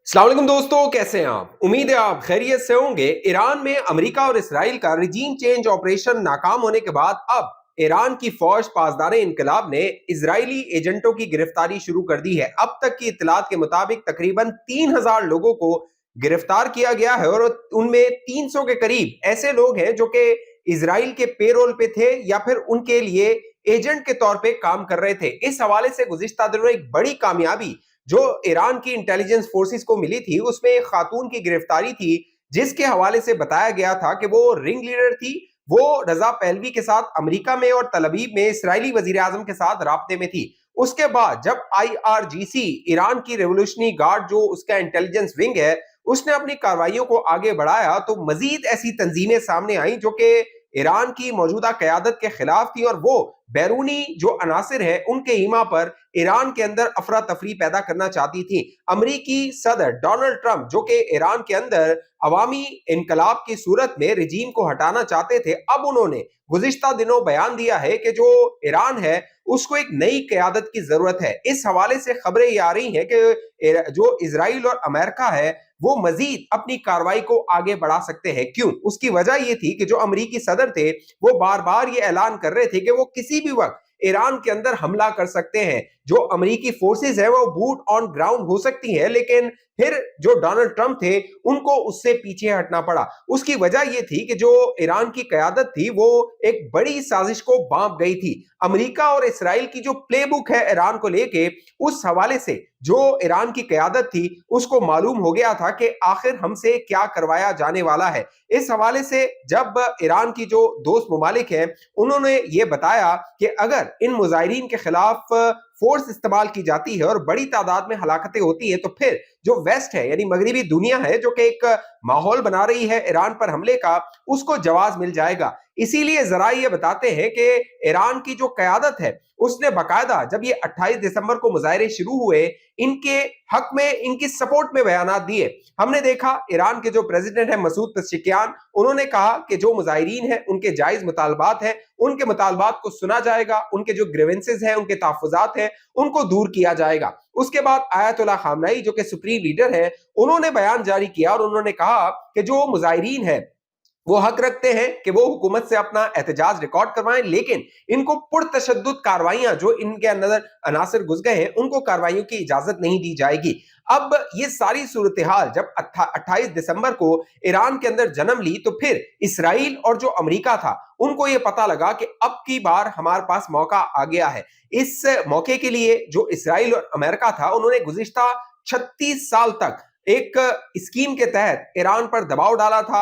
अस्सलाम वालेकुम दोस्तों, कैसे हैं आप? उम्मीद है आप खैरियत से होंगे। ईरान में अमेरिका और इसराइल का रिजीम चेंज ऑपरेशन नाकाम होने के बाद अब ईरान की फौज पासदार इनकलाब ने इजरायली एजेंटों की गिरफ्तारी शुरू कर दी है। अब तक की इत्तलात के मुताबिक तकरीबन 3000 लोगों को गिरफ्तार किया गया है और उनमें 300 के करीब ऐसे लोग हैं जो कि इसराइल के पेरोल पे थे या फिर उनके लिए एजेंट के तौर पे काम कर रहे थे। इस हवाले से गुज़िश्ता दिनों एक बड़ी कामयाबी जो ईरान की इंटेलिजेंस फोर्सेस को मिली थी, उसमें एक खातून की गिरफ्तारी थी, जिसके हवाले से बताया गया था कि वो रिंग लीडर थी। वो रजा पहलवी के साथ अमेरिका में और तल अवीव में इसराइली वजीर आजम के साथ राब्ते में थी। उसके बाद जब आईआरजीसी, ईरान की रेवोल्यूशनरी गार्ड जो उसका इंटेलिजेंस विंग है, उसने अपनी कार्रवाइयों को आगे बढ़ाया तो मजीद ऐसी तंजीमें सामने आई जो कि ईरान की मौजूदा क़यादत के खिलाफ थी और वो बैरूनी जो अनासिर है उनके ईमा पर ईरान के अंदर अफरा तफरी पैदा करना चाहती थी। अमरीकी सदर डोनाल्ड ट्रंप जो कि ईरान के अंदर अवामी इनकलाब की सूरत में रिजीम को हटाना चाहते थे, अब उन्होंने गुज़िश्ता दिनों बयान दिया है कि जो ईरान है उसको एक नई क़यादत की जरूरत है। इस हवाले से खबरें ये आ रही हैं कि जो इसराइल और अमेरिका है वो मजीद अपनी कार्रवाई को आगे बढ़ा सकते हैं। क्यों? उसकी वजह ये थी कि जो अमरीकी सदर थे वो बार बार ये ऐलान कर रहे थे कि वो किसी भी वक्त ईरान के अंदर हमला कर सकते हैं। जो अमरीकी फोर्सेस है वो बूट ऑन ग्राउंड हो सकती हैं, लेकिन फिर जो डोनाल्ड ट्रंप थे उनको उससे पीछे हटना पड़ा। उसकी वजह यह थी कि जो ईरान की कयादत थी वो एक बड़ी साजिश को बांप गई थी। अमेरिका और इसराइल की जो प्लेबुक है ईरान को लेके, उस हवाले से जो ईरान की कयादत थी उसको मालूम हो गया था कि आखिर हमसे क्या करवाया जाने वाला है। इस हवाले से जब ईरान की जो दोस्त मुमालिक हैं उन्होंने ये बताया कि अगर इन मुजाहिरीन के खिलाफ फोर्स इस्तेमाल की जाती है और बड़ी तादाद में हलाकतें होती है तो फिर जो वेस्ट है यानी मगरिबी दुनिया है जो कि एक माहौल बना रही है ईरान पर हमले का, उसको जवाब मिल जाएगा। इसीलिए जरा ये बताते हैं कि ईरान की जो कयादत है उसने बाकायदा जब ये 28 दिसंबर को मुजाहरे शुरू हुए इनके हक में, इनकी सपोर्ट में बयानात दिए। हमने देखा ईरान के जो प्रेसिडेंट है मसूद पेज़ेश्कियान, उन्होंने कहा कि जो मुजाहिरीन है उनके जायज मुतालबात हैं, उनके मुतालबात को सुना जाएगा, उनके जो ग्रीवेंसेस हैं, उनके तहफ़्फ़ुज़ात हैं, उनको दूर किया जाएगा। उसके बाद आयतुल्लाह खामनेई जो कि सुप्रीम लीडर है, उन्होंने बयान जारी किया और उन्होंने कहा कि जो मुजाहिरीन है वो हक रखते हैं कि वो हुकूमत से अपना एहतजाज रिकॉर्ड करवाएं, लेकिन इनको पुरतशद्दुद कार्रवाइयां जो इनके अंदर अनासर घुस गए हैं उनको कार्रवाइयों की इजाजत नहीं दी जाएगी। अब ये सारी सूरत हाल जब 28 दिसंबर को ईरान के अंदर जन्म ली तो फिर इसराइल और जो अमेरिका था उनको ये पता लगा कि अब की बार हमारे पास मौका आ गया है। इस मौके के लिए जो इसराइल और अमेरिका था उन्होंने गुज़िश्ता 36 साल तक एक स्कीम के तहत ईरान पर दबाव डाला था,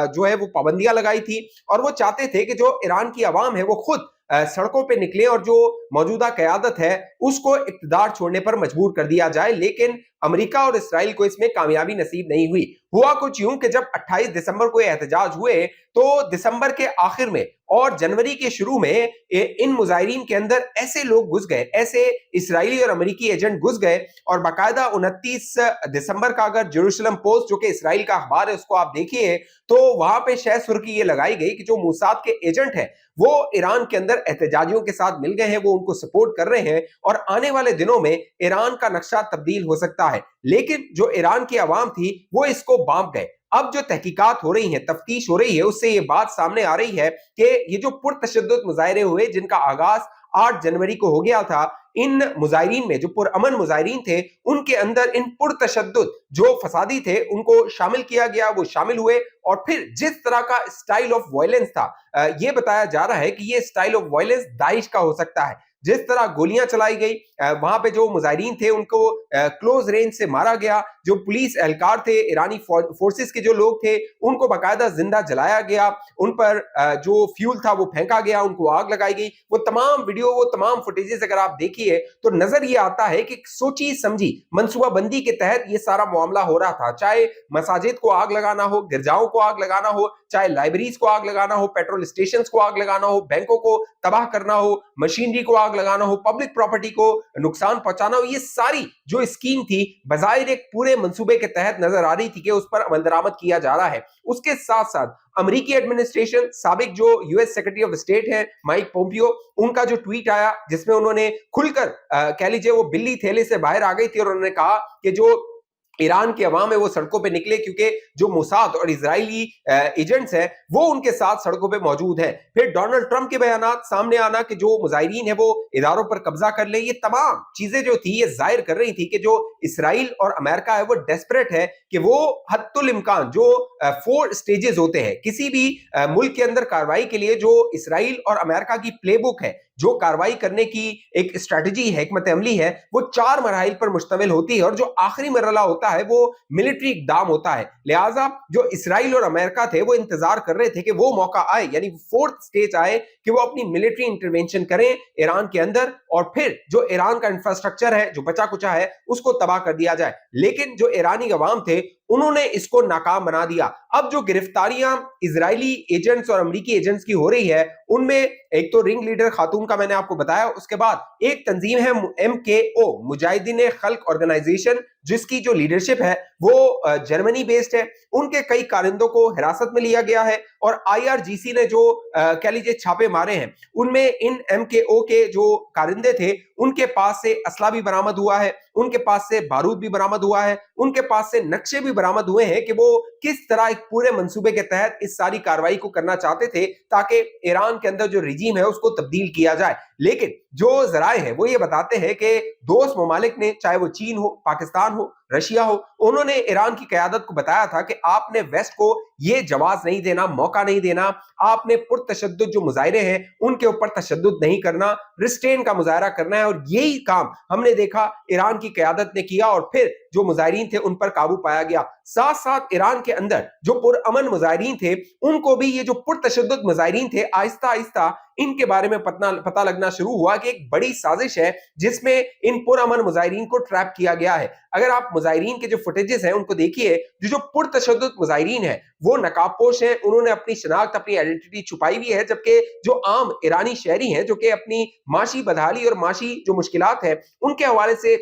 जो है वो पाबंदियां लगाई थी और वो चाहते थे कि जो ईरान की आवाम है वो खुद सड़कों पे निकले और जो मौजूदा कयादत है उसको इक़्तिदार छोड़ने पर मजबूर कर दिया जाए। लेकिन अमेरिका और इसराइल को इसमें कामयाबी नसीब नहीं हुई। हुआ कुछ यूं कि जब 28 दिसंबर को एहतजाज हुए तो दिसंबर के आखिर में और जनवरी के शुरू में इन मुजाहिरीन के अंदर ऐसे लोग घुस गए, ऐसे इसराइली और अमेरिकी एजेंट घुस गए और बाकायदा 29 दिसंबर का अगर जेरूशलम पोस्ट जो कि इसराइल का अखबार है उसको आप देखिए तो वहां पे शह सुर्खी ये लगाई गई कि जो मोसाद के एजेंट हैं वो ईरान के अंदर एहतजाजियों के साथ मिल गए हैं, वो उनको सपोर्ट कर रहे हैं और आने वाले दिनों में ईरान का नक्शा तब्दील हो सकता है। लेकिन जो ईरान की आवाम थी वो इसको बांप गए। अब जो तहकीकात हो रही है, तफ्तीश हो रही है, उससे ये बात सामने आ रही है कि ये जो पुरतशद्दुद मुजाहिरे हुए जिनका आगाज 8 जनवरी को हो गया था, इन मुजाहिरीन में जो पुरअमन मुजाहिरीन थे उनके अंदर इन पुरतशद्दुद जो फसादी थे उनको शामिल किया गया, वो शामिल हुए और फिर जिस तरह का स्टाइल ऑफ वायलेंस था, ये बताया जा रहा है कि ये स्टाइल ऑफ वायलेंस दाइश का हो सकता है। जिस तरह गोलियां चलाई गई, वहां पे जो मुजाहिरीन थे उनको क्लोज रेंज से मारा गया, जो पुलिस एहलकार थे, ईरानी फोर्सेस के जो लोग थे उनको बाकायदा जिंदा जलाया गया, उन पर जो फ्यूल था वो फेंका गया, उनको आग लगाई गई। वो तमाम वीडियो, वो तमाम फुटेजेस अगर आप देखिए तो नजर ये आता है कि सोची समझी मनसूबाबंदी के तहत ये सारा मामला हो रहा था। चाहे मसाजिद को आग लगाना हो, गिरजाओं को आग लगाना हो, चाहे लाइब्रेरीज को आग लगाना हो, पेट्रोल स्टेशन को आग लगाना हो, बैंकों को तबाह करना हो, मशीनरी को आग लगाना हो, पब्लिक प्रॉपर्टी को नुकसान पहुंचाना हो, ये सारी जो स्कीम थी बजाय एक पूरे मंसूबे के तहत नजर आ रही थी कि उस पर अमल दरामद किया जा रहा है। उसके साथ साथ अमेरिकी एडमिनिस्ट्रेशन, साबिक जो यूएस सेक्रेटरी ऑफ स्टेट है माइक पोम्पियो, उनका जो ट्वीट आया जिसमें उन्होंने खुलकर कह लीजिए वो बिल्ली थैले से बाहर आ गई थी और उन्होंने कहा कि जो ईरान के अवाम है वो सड़कों पे निकले, क्योंकि जो मोसाद और इजरायली एजेंट्स हैं वो उनके साथ सड़कों पे मौजूद हैं। फिर डोनाल्ड ट्रंप के बयानात सामने आना कि जो मुजाहिरीन है वो इदारों पर कब्जा कर ले, ये तमाम चीजें जो थी ये जाहिर कर रही थी कि जो इसराइल और अमेरिका है वो डेस्परेट है कि वो हद्दुल इम्कान जो 4 स्टेजेस होते हैं किसी भी मुल्क के अंदर कार्रवाई के लिए, जो इसराइल और अमेरिका की प्लेबुक है, जो कार्रवाई करने की एक स्ट्रेटजी है, हिकमत अमली है, वो 4 मराहिल पर मुश्तमिल होती है और जो आखिरी मरहला होता है वो मिलिट्री इक़दाम होता है। लिहाजा जो इसराइल और अमेरिका थे वो इंतजार कर रहे थे कि वो मौका आए, यानी 4th स्टेज आए कि वो अपनी मिलिट्री इंटरवेंशन करें ईरान के अंदर और फिर जो ईरान का इंफ्रास्ट्रक्चर है जो बचा कुचा है उसको तबाह कर दिया जाए। लेकिन जो ईरानी अवाम थे उन्होंने इसको नाकाम बना दिया। अब जो गिरफ्तारियां इजरायली एजेंट्स और अमेरिकी एजेंट्स की हो रही है उनमें एक तो रिंग लीडर खातून का मैंने आपको बताया, उसके बाद एक तंजीम है MKO मुजाहिदीन खल्क ऑर्गेनाइजेशन, जिसकी जो लीडरशिप है वो जर्मनी बेस्ड है। उनके कई कारिंदों को हिरासत में लिया गया है और IRGC ने जो कह लीजिए छापे मारे हैं उनमें इन MKO के जो कारिंदे थे उनके पास से असला भी बरामद हुआ है, उनके पास से बारूद भी बरामद हुआ है, उनके पास से नक्शे भी बरामद हुए हैं कि वो किस तरह एक पूरे मंसूबे के तहत इस सारी कार्रवाई को करना चाहते थे ताकि ईरान के अंदर जो रिजीम है उसको तब्दील किया जाए। लेकिन जो जराए हैं वो ये बताते हैं कि दोस्त ममालिक ने, चाहे वो चीन हो, पाकिस्तान हो, रशिया हो, उन्होंने ईरान की क़यादत को बताया था कि आपने वेस्ट को ये जवाब नहीं देना, मौका नहीं देना, आपने पुरतशद्दुद जो मुजाहिरे हैं उनके ऊपर तशद्दुद नहीं करना, रिस्ट्रेन का मुजाहरा करना है। और यही काम हमने देखा ईरान की क़यादत ने किया और फिर जो मुजाहिरीन थे उन पर काबू पाया गया। साथ साथ ईरान के अंदर जो पुरअमन मुजाहिरीन थे उनको भी ये जो पुरतशद्दुद मुजाहिरीन थे आहिस्ता आहिस्ता इनके बारे में पता लगना शुरू हुआ कि एक बड़ी साजिश है जिसमें इन पुरअमन मुजाहिरीन को ट्रैप किया गया है। अगर आप मुजाहिरीन के जो फुटेजेस हैं उनको देखिए, जो पुरतशद्दुद मुजाहिरीन है वो नकाबपोश हैं, उन्होंने अपनी शनाख्त, अपनी आइडेंटिटी छुपाई हुई है, जबकि जो आम ईरानी शहरी हैं जो कि अपनी माशी बदहाली और माशी जो मुश्किलात है उनके हवाले से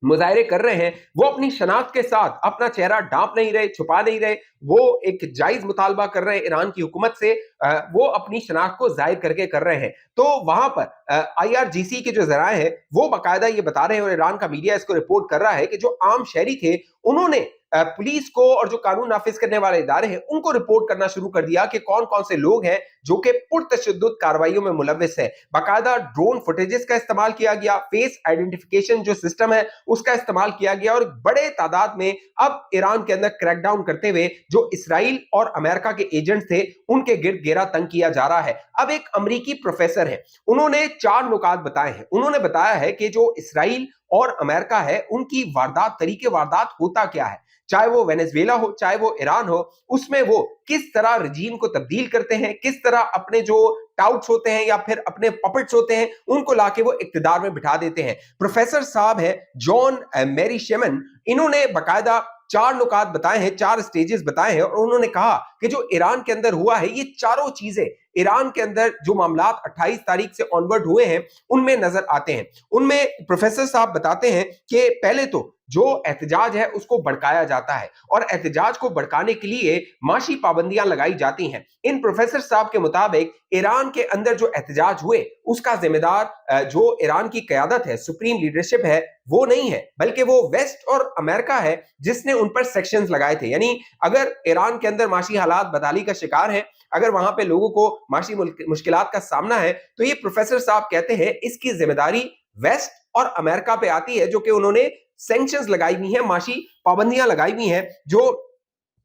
मुजाहिरे कर रहे हैं, वो अपनी शनाख्त के साथ अपना चेहरा ढांप नहीं रहे, छुपा नहीं रहे, वो एक जायज मुतालबा कर रहे हैं ईरान की हुकूमत से, वो अपनी शनाख्त को जाहिर करके कर रहे हैं। तो वहां पर IRGC के जो जराए हैं वो बाकायदा ये बता रहे हैं और ईरान का मीडिया इसको रिपोर्ट कर रहा है कि जो आम शहरी थे उन्होंने पुलिस को और जो कानून नाफिज करने वाले इदारे हैं उनको रिपोर्ट करना शुरू कर दिया कि कौन कौन से लोग हैं जो कि पुरतशद्दुद कार्रवाइयों में मुलव्विस है। बाकायदा ड्रोन फुटेजेस का इस्तेमाल किया गया, फेस आइडेंटिफिकेशन जो सिस्टम है उसका इस्तेमाल किया गया और बड़े तादाद में अब ईरान के अंदर क्रैकडाउन करते हुए जो इसराइल और अमेरिका के एजेंट थे उनके गिर्द घेरा तंग किया जा रहा है। अब एक अमेरिकी प्रोफेसर है, उन्होंने 4 नुकात बताए हैं। उन्होंने बताया है कि जो इसराइल और अमेरिका है उनकी वारदात, तरीके वारदात होता क्या है, चाहे वो वेनेजुएला हो, चाहे वो ईरान हो, उसमें वो किस तरह रजीम को तब्दील करते हैं, किस तरह अपने जो टाउट्स होते हैं या फिर अपने पपेट्स होते हैं उनको लाके वो इक्तिदार में बिठा देते हैं। प्रोफेसर साहब है जॉन मैरी शेमन, इन्होंने बाकायदा 4 नुकात बताए हैं, 4 स्टेजेस बताए हैं और उन्होंने कहा कि जो ईरान के अंदर हुआ है ये चारों चीजें ईरान के अंदर जो मामलात 28 तारीख से ऑनवर्ड हुए हैं उनमें नजर आते हैं। उनमें प्रोफेसर साहब बताते हैं कि पहले तो जो एहतजाज है उसको भड़काया जाता है और एहतजाज को भड़काने के लिए माशी पाबंदियां लगाई जाती हैं। इन प्रोफेसर साहब के मुताबिक ईरान के अंदर जो एहतजाज हुए उसका जिम्मेदार जो ईरान की क़यादत है, सुप्रीम लीडरशिप है, वो नहीं है, बल्कि वो वेस्ट और अमेरिका है जिसने उन पर सेक्शंस लगाए थे। यानी अगर ईरान के अंदर माशी हालात बदहाली का शिकार है, अगर वहां पे लोगों को माशी मुश्किलात का सामना है, तो ये प्रोफेसर साहब कहते हैं इसकी जिम्मेदारी वेस्ट और अमेरिका पे आती है, जो कि उन्होंने सैंक्शंस लगाई हुई हैं, माशी पाबंदियां लगाई हुई हैं, जो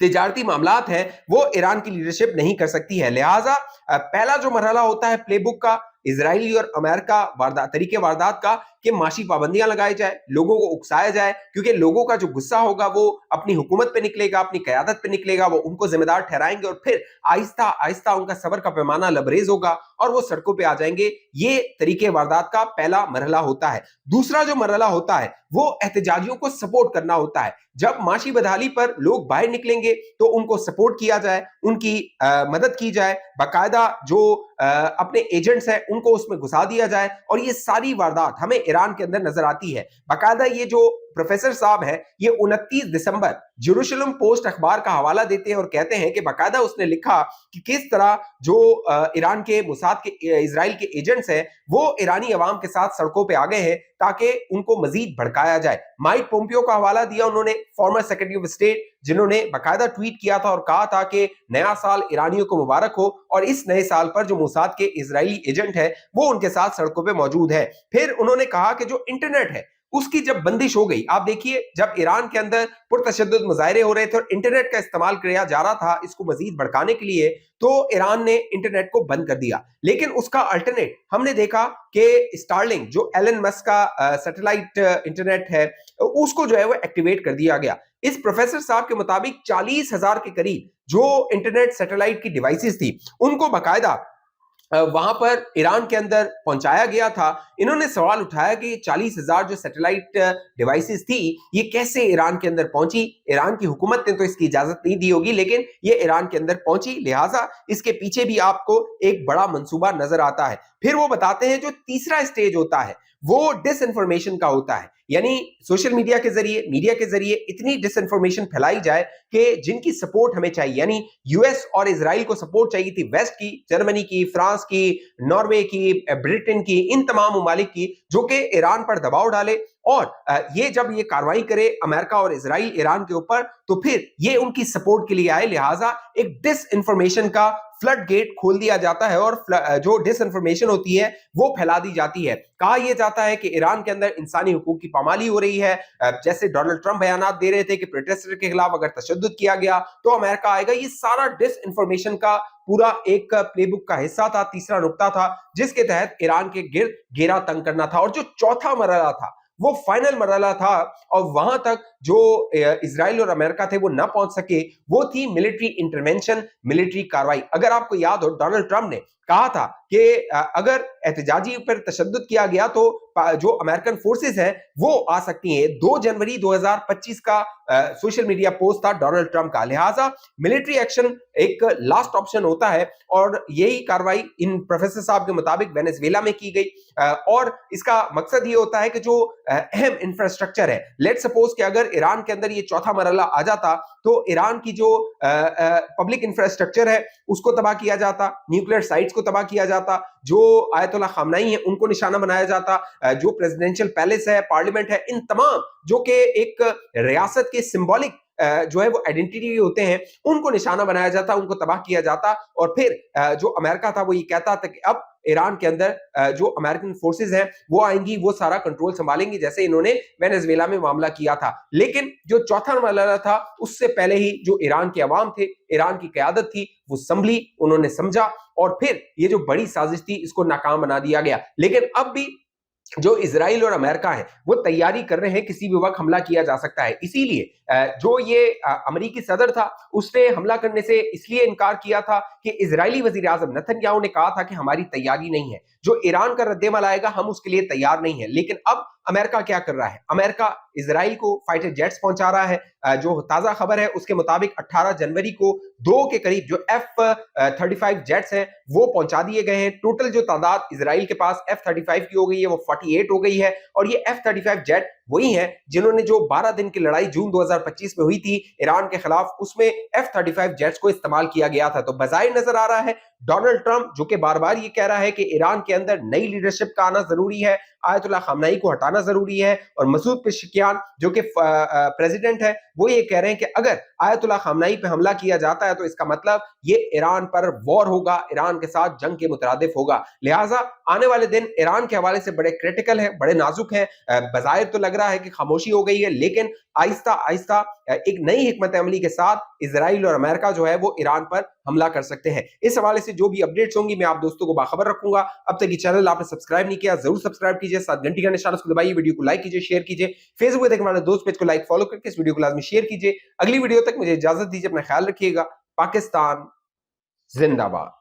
तिजारती मामलात हैं वो ईरान की लीडरशिप नहीं कर सकती है। लिहाजा पहला जो मरहला होता है प्लेबुक का, इजरायली और अमेरिका वारदात, तरीके वारदात का, कि माशी पाबंदियां लगाई जाए, लोगों को उकसाया जाए, क्योंकि लोगों का जो गुस्सा होगा वो अपनी हुकूमत पे निकलेगा, अपनी क़यादत पे निकलेगा, वो उनको जिम्मेदार ठहराएंगे और फिर आहिस्ता आहिस्ता उनका सब्र का पैमाना लबरेज होगा और वो सड़कों पे आ जाएंगे। ये तरीके वारदात का पहला मरहला होता है। दूसरा जो मरहला होता है वो एहतजाजियों को सपोर्ट करना होता है। जब माशी बदहाली पर लोग बाहर निकलेंगे तो उनको सपोर्ट किया जाए, उनकी मदद की जाए, बाकायदा जो अपने एजेंट्स हैं उनको उसमें घुसा दिया जाए और ये सारी वारदात हमें ईरान के अंदर नजर आती है। बाकायदा ये जो प्रोफेसर साहब हैं ये 29 दिसंबर जेरूशलम पोस्ट अखबार का हवाला देते हैं और कहते हैं कि बाकायदा उसने लिखा कि किस तरह जो ईरान के मुसाद के इजराइल के एजेंट्स हैं वो ईरानी अवाम के साथ सड़कों पे आ गए हैं ताकि उनको मजीद भड़काया जाए। माइक पोम्पियो का हवाला दिया उन्होंने, फॉर्मर सेक्रेटरी ऑफ स्टेट, जिन्होंने बाकायदा ट्वीट किया था और कहा था कि नया साल ईरानियों को मुबारक हो और इस नए साल पर जो मुसाद के इजरायली एजेंट है वो उनके साथ सड़कों पे मौजूद है। फिर उन्होंने कहा कि जो इंटरनेट है उसकी जब बंदिश हो गई, आप देखिए जब ईरान के अंदर पुरतशद्दुद मुजाहरे हो रहे थे और इंटरनेट का इस्तेमाल किया जा रहा था इसको मजीद भड़काने के लिए, तो ईरान ने इंटरनेट को बंद कर दिया। लेकिन उसका अल्टरनेट हमने देखा कि स्टारलिंक जो एलन मस्क का सैटेलाइट इंटरनेट है उसको जो है वो एक्टिवेट कर दिया गया। इस प्रोफेसर साहब के मुताबिक 40,000 के करीब जो इंटरनेट सैटेलाइट की डिवाइसेस थी उनको बाकायदा वहां पर ईरान के अंदर पहुंचाया गया था। इन्होंने सवाल उठाया कि 40,000 जो सैटेलाइट डिवाइसेस थी ये कैसे ईरान के अंदर पहुंची। ईरान की हुकूमत ने तो इसकी इजाजत नहीं दी होगी लेकिन ये ईरान के अंदर पहुंची, लिहाजा इसके पीछे भी आपको एक बड़ा मंसूबा नजर आता है। फिर वो बताते हैं जो तीसरा स्टेज होता है वो डिसइंफॉर्मेशन का होता है, यानी सोशल मीडिया के जरिए, मीडिया के जरिए इतनी डिसइंफॉर्मेशन फैलाई जाए कि जिनकी सपोर्ट हमें चाहिए, यानी यूएस और इजराइल को सपोर्ट चाहिए थी वेस्ट की, जर्मनी की, फ्रांस की, नॉर्वे की, ब्रिटेन की, इन तमाम मुमालिक की, जो कि ईरान पर दबाव डाले और ये जब ये कार्रवाई करे अमेरिका और इजराइल ईरान के ऊपर तो फिर ये उनकी सपोर्ट के लिए आए। लिहाजा एक डिसइंफॉर्मेशन का फ्लड गेट खोल दिया जाता है और जो डिसइंफॉर्मेशन होती है वो फैला दी जाती है। कहा यह जाता है कि ईरान के अंदर इंसानी हुकूक की पामाली हो रही है, जैसे डोनाल्ड ट्रंप बयानात दे रहे थे कि प्रोटेस्टर के खिलाफ अगर तशद्दुद किया गया तो अमेरिका आएगा। ये सारा डिसइंफॉर्मेशन का पूरा एक प्लेबुक का हिस्सा था, तीसरा नुक्ता था जिसके तहत ईरान के गिर्द घेरा तंग करना था। और जो चौथा मरहला था वो फाइनल मरहला था और वहां तक जो इजराइल और अमेरिका थे वो ना पहुंच सके, वो थी मिलिट्री इंटरवेंशन, मिलिट्री कार्रवाई। अगर आपको याद हो डोनाल्ड ट्रंप ने कहा था कि अगर एहतजाजी पर तशद्दुद किया गया तो जो अमेरिकन फोर्सेस हैं वो आ सकती हैं। 2 जनवरी 2025 का सोशल मीडिया पोस्ट था डोनाल्ड ट्रंप का। लिहाजा मिलिट्री एक्शन एक लास्ट ऑप्शन होता है और यही कार्रवाई इन प्रोफेसर साहब के मुताबिक वेनेजुएला में की गई और इसका मकसद ये होता है कि जो अहम इंफ्रास्ट्रक्चर है, लेट सपोज कि अगर ईरान के अंदर ये चौथा मरहला आ जाता तो ईरान की जो पब्लिक इंफ्रास्ट्रक्चर है उसको तबाह किया जाता, न्यूक्लियर साइट्स को तबाह किया जाता, जो आयतुल्ला खामनाई है उनको निशाना बनाया जाता, जो प्रेसिडेंशियल पैलेस है, पार्लियामेंट है, इन तमाम जो कि एक रियासत के सिंबॉलिक जो है वो आइडेंटिटी होते हैं उनको निशाना बनाया जाता, उनको तबाह किया जाता। और फिर जो अमेरिका था वो ये कहता था कि अब ईरान के अंदर जो अमेरिकन फोर्सेस हैं वो आएंगी, वो सारा कंट्रोल संभालेंगी, जैसे इन्होंने वेनेजुएला में मामला किया था। लेकिन जो चौथा मरहला था उससे पहले ही जो ईरान के अवाम थे, ईरान की क़यादत थी, वो संभली, उन्होंने समझा और फिर ये जो बड़ी साजिश थी इसको नाकाम बना दिया गया। लेकिन अब भी जो इजराइल और अमेरिका है वो तैयारी कर रहे हैं, किसी भी वक्त हमला किया जा सकता है। इसीलिए जो ये अमेरिकी सदर था उसने हमला करने से इसलिए इनकार किया था कि इजरायली वजीर आजम नेतन्याहू ने कहा था कि हमारी तैयारी नहीं है, जो ईरान का रद्देमल आएगा हम उसके लिए तैयार नहीं है। लेकिन अब अमेरिका क्या कर रहा है? अमेरिका इजराइल को फाइटर जेट्स पहुंचा रहा है। जो ताजा खबर है उसके मुताबिक 18 जनवरी को 2 के करीब जो F-35 जेट्स हैं वो पहुंचा दिए गए हैं। टोटल जो तादाद इजराइल के पास F-35 की हो गई है वो 48 हो गई है और ये F-35 जेट वही हैं जिन्होंने जो 12 दिन की लड़ाई जून 2025 में हुई थी ईरान के खिलाफ, उसमें F-35 जेट्स को इस्तेमाल किया गया था। तो बजाय नजर आ रहा है डोनाल्ड ट्रंप जो कि बार बार ये कह रहा है कि ईरान के अंदर नई लीडरशिप का आना जरूरी है, आयतुल्ला खामनाई को हटाना जरूरी है, और मसूद पेशकियान जो कि प्रेसिडेंट है वो ये कह रहे हैं कि अगर आयतुल्ला खामनाई पे हमला किया जाता है तो इसका मतलब ये ईरान पर वॉर होगा, ईरान के साथ जंग के मुतरादिफ होगा। लिहाजा आने वाले दिन ईरान के हवाले से बड़े क्रिटिकल है, बड़े नाजुक है। बज़ाहिर तो लग रहा है कि खामोशी हो गई है, लेकिन आहिस्ता आहिस्ता एक नई हिकमत अमली के साथ इजराइल और अमेरिका जो है वो ईरान पर हमला कर सकते हैं। इस हवाले से जो भी अपडेट्स होंगी मैं आप दोस्तों को बाखबर रखूंगा। अब तक ये चैनल आपने सब्सक्राइब नहीं किया जरूर सब्सक्राइब कीजिए, साथ घंटी का निशान उसको दबाइए, वीडियो को लाइक कीजिए, शेयर कीजिए, फेसबुक देखने वाले दोस्त पेज को लाइक फॉलो करके इस वीडियो को लाजमी शेयर कीजिए। अगली वीडियो तक मुझे इजाजत दीजिए, अपना ख्याल रखिएगा। पाकिस्तान जिंदाबाद।